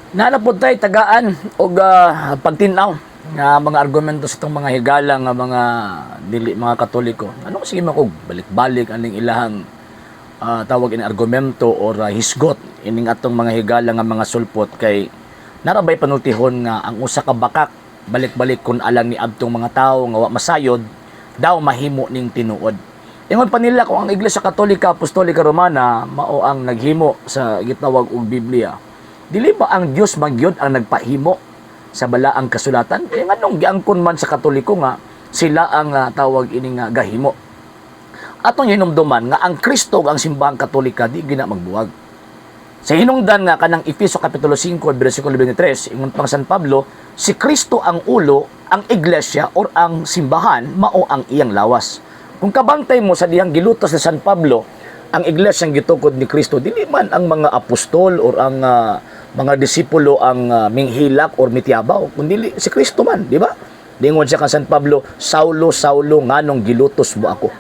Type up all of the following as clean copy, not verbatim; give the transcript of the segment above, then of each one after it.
Nalapod tayo tagaan o pagtinaw nga mga argumento sa itong mga higala nga mga dili mga Katoliko. Ano sige man balik-balik aning ilahang tawag ini argumento or hisgot ining atong mga higala nga mga sulpot kay narabay panultihon nga ang usa ka bakak balik-balik kun alang ni adtong mga tawo nga wa masayod daw mahimo ning tinuod. Ingon pa nila kung ang Iglesia Katolika Apostolika Romana mao ang naghimo sa gitawag og Biblia. Dili ba ang Dios magyud ang nagpahimo sa balaang kasulatan? Nganong giangkon man sa Katoliko nga sila ang tawag ini nga gahimo. Atong hinumduman nga ang Kristo ang simbahang Katolika di gina magbuwag. Sa hinungdan nga kanang Efeso kapitulo 5 bersikulo 23 ingon pang San Pablo, si Kristo ang ulo, ang iglesia or ang simbahan mao ang iyang lawas. Kung kabantay mo sa diyang gilutos ni San Pablo, ang iglesia ang gitukod ni Kristo, dili man ang mga apostol or ang mga disipulo ang minghilak or mitiabaw, kundi si Kristo man, di ba? Dingon siya kan San Pablo, Saulo, Saulo, nganong gilutos mo ako.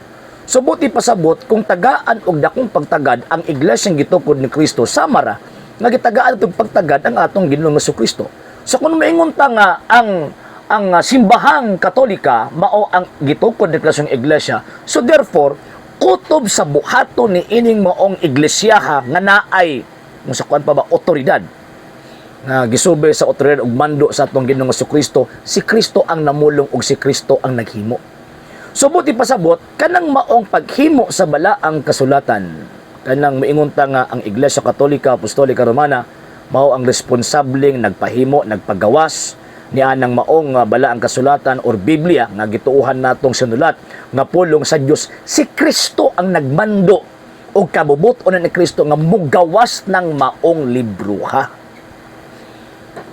So buti pasabot, kung tagaan og dakong pagtagad ang iglesia ang gitukod ni Kristo, samara, nga gitagaan og pagtagad ang atong Ginoong Jesucristo. So kung maingon ta nga ang simbahang Katolika mao ang gitukod ni Kristo ng iglesia, so therefore kutob sa buhaton ni ining maong iglesyaha nga naay sa kuan pa ba otoridad nga gisubay sa otoridad ug mando sa atong Ginoong Jesucristo, si Kristo ang namulong ug si Kristo ang naghimo. So buti pasabot kanang maong paghimo sa balaang kasulatan, kanang maingon ta nga ang Iglesia Katolika Apostolika Romana mao ang responsableng nagpahimo, nagpagawas ni anang maong balaang kasulatan or Biblia nga gituuhan natong sinulat nga pulong sa Dios. Si Kristo ang nagmando o kabubuton ni Kristo nga mugawas ng maong libruha.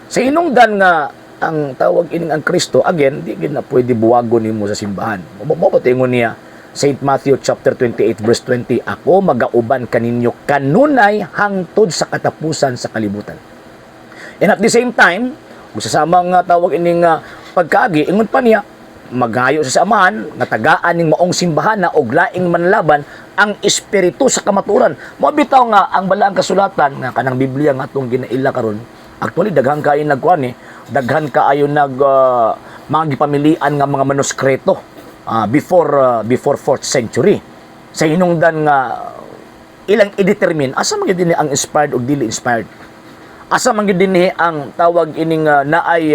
Sa hinungdan nga ang tawag ining ang Kristo, again, di gid na pwede buwagon nimo sa simbahan. Mapatingon niya St. Matthew chapter 28 verse 20, ako magauban kaninyo kanunay hangtod sa katapusan sa kalibutan. And at the same time, kung sa samang tawag ining pagkaagi, ingon pa niya, maghayo sa samahan, nga tagaan ning maong simbahan na og laing manlaban ang espiritu sa kamaturan. Mabitaw nga ang balaang kasulatan nga kanang Biblia nga atong ginaila karon. Actually daghan kaayo nagkuan daghan kaayo mga gipamilian nga mga manuskrito before 4th century. Sa hinungdan nga ilang i-determine asa man gyud dinhi ang inspired o dili inspired. Asa man gyud dinhi ang tawag ining naay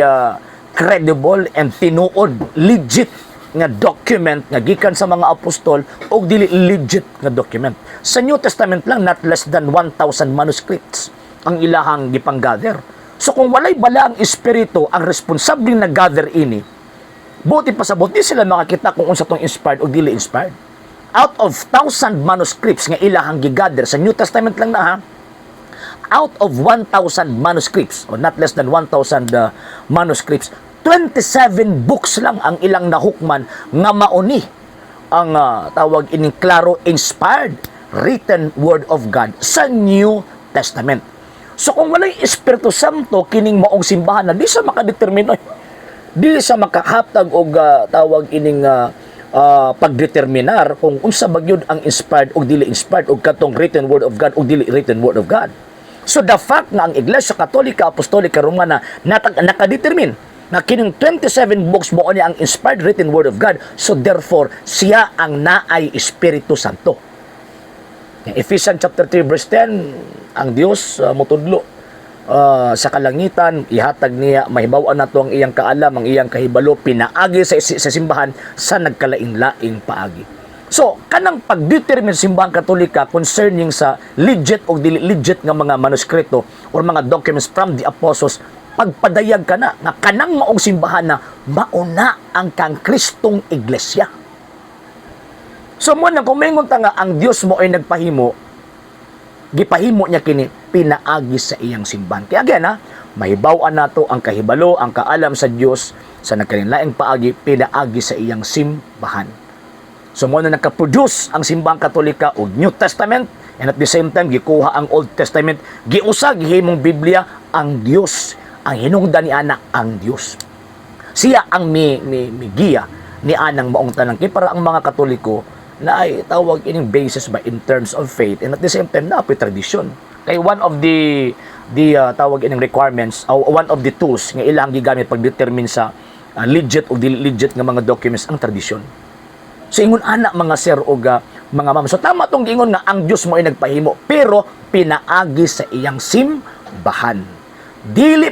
credible and tinuod legit nga document nga gikan sa mga apostol o dili legit nga document. Sa New Testament lang not less than 1,000 manuscripts ang ilahang gipang-gather. So kung walay bala ang espiritu ang responsable nag-gather ini, buti pasabot di sila makakita kung unsa tong inspired o dili inspired. Out of 1,000 manuscripts nga ilahang gi-gather sa New Testament lang na out of 1,000 manuscripts or not less than 1,000 manuscripts, 27 books lang ang ilang nahukman nga mauni ang tawag ining klaro inspired written word of God sa New Testament. So kung walay Espiritu Santo kining maong simbahan na di sa makadetermine, di sa makahatag og tawag ining pagdeterminar kung unsa bagyod ang inspired o dili inspired og katong written word of God o dili written word of God. So the fact na ang Iglesia Katolika Apostolika Romana nakadetermine na kining 27 books mo niya ang inspired written word of God, so therefore siya ang naay Espiritu Santo. Ephesians chapter 3 verse 10, ang Dios mutudlo sa kalangitan, ihatag niya, mahibaw-an nato ang iyang kaalam, ang iyang kahibalo, pinaagi sa simbahan sa nagkalain-laing paagi. So, kanang pagdetermine simbahan Katolika concerning sa legit o dili legit nga mga manuskrito or mga documents from the apostles, pagpadayag ka na nga kanang maong simbahan na mauna ang kang Kristong iglesia. So mo na kumingon ta nga ang Dios mo ay nagpahimo, gipahimo niya kini pinaagi sa iyang simbahan. Kaya again mahibaw-an nato ang kahibalo, ang kaalam sa Dios sa nagkalain-laing paagi, pinaagi sa iyang simbahan. So mo na nakaproduce ang simbahang Katolika og New Testament, and at the same time gikuha ang Old Testament, giusag gihimong Biblia ang Dios, ang hinungdan ni ana ang Dios. Siya ang giya ni anang maong tanan kay para ang mga Katoliko na ay tawag ining basis ba in terms of faith, and at the same time na tradisyon. Kay one of the tawag ining requirements, one of the tools nga ilang gigamit pag-determine sa legit o dili legit nga mga documents ang tradisyon. So ingon ana mga sir o mga ma'am. So tama tong ingon nga ang Dios mo ay nagpahimo pero pinaagi sa iyang simbahan. Dili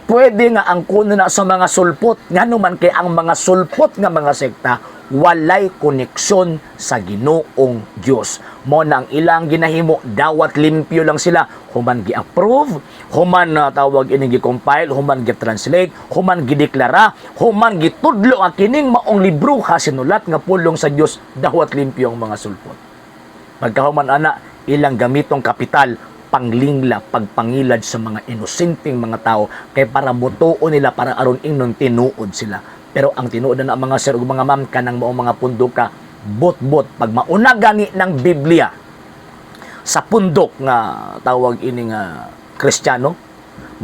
pwede nga ang kuno na sa mga sulpot. Nganuman kay ang mga sulpot nga mga sekta walay koneksyon sa Ginoong Dios. Mo na ang ilang ginahimo, dawat limpyo lang sila. Human gi-approve, human tawag ini gi-compile, human gi-translate, human gi-deklara, human gitudlo ang kining maong libro ha sinulat nga pulong sa Dios, dawat limpyo ang mga sulpot. Pagkahuman ana, ilang gamitong kapital panglingla, pagpangilad sa mga inosenteng mga tao kay para mutuo nila para aron ingnon tinuod sila. Pero ang tinuod na mga sir ug mga ma'am kanang maong mga pundok ka bot-bot pag mauna gani ng Biblia sa pundok nga tawag ini nga Kristiyano,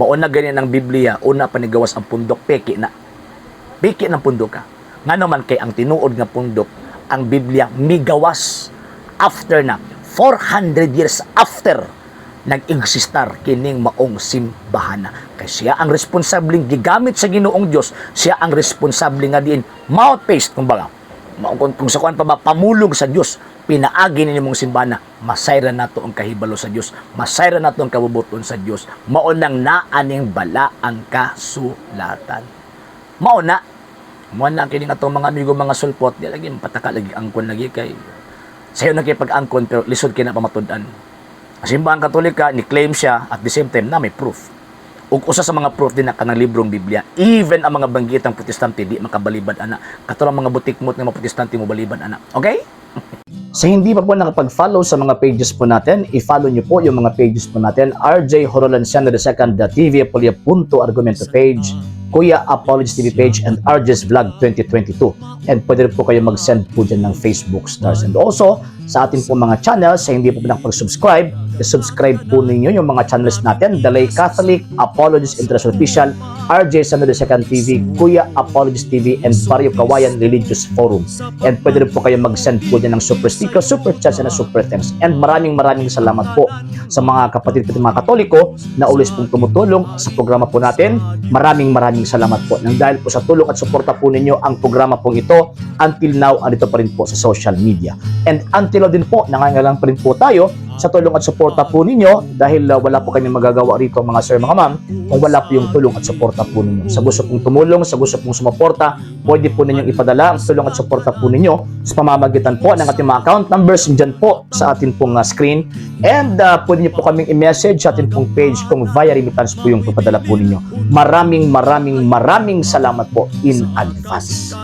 mauna gani ng Biblia una panigawas ang pundok peki ng pundok ka. Ngano man kay ang tinuod nga pundok ang Biblia migawas after na 400 years after nag-existar kining maong simbahan. Kay siya ang responsabling gigamit sa Ginoong Dios, siya ang responsable nga diin mouthpiece kumbaga. Kung sa kuan pa ba pamulong sa Dios, pinaagi ni mong simbahan, masayra nato ang kahibalo sa Dios, masayra nato ang kabubuton sa Dios. Mao nang naaning bala ang kasulatan. Mao na kining atong mga amigo mga sulpot, di lagi pataka lagi angkon lagi kay sayo na kay pag-angkon pero lisod kay na pamatud-an. Simbahan Katolika, ni-claim siya at the same time na may proof. Ug usa sa mga proof din na kanang librong Biblia, even ang mga banggitang Protestante di makabalibad ana. Katulad mga butikmot nga mga Protestante mo balibad ana. Okay? Sa hindi pa po nakapag-follow sa mga pages po natin, i-follow niyo po yung mga pages po natin. RJ Horolanciano II TV Apolia Punto Argumento page, Kuya Apologies TV page, and RJ's Vlog 2022. And pwede rin po kayo mag-send po dyan ng Facebook stars. And also, sa ating po mga channels, sa hindi po nakapag-subscribe, i-subscribe po ninyo yung mga channels natin, Dalay Catholic, Apologies International Official, RJ Sanado II TV, Kuya Apologies TV, and Barrio Kawayan Religious Forum. And pwede rin po kayo mag-send po dyan ng super sticker, super chats, and super thanks. And maraming salamat po sa mga kapatid at mga Katoliko na ulis pong tumutulong sa programa po natin. Maraming salamat po. Nang dahil po sa tulong at suporta po ninyo, ang programa pong ito, until now, andito pa rin po sa social media. And until now din po, nangangalang pa rin po tayo sa tulong at suporta po ninyo dahil wala po kami magagawa rito mga sir, mga ma'am, kung wala po yung tulong at suporta po ninyo. Sa gusto pong tumulong, sa gusto pong sumuporta, pwede po ninyong ipadala ang tulong at suporta po ninyo sa pamamagitan po ng ating mga account numbers dyan po sa ating pong screen. And pwede nyo po kaming i-message sa ating pong page kung via remittance po yung papadala po ninyo. Maraming salamat po in advance.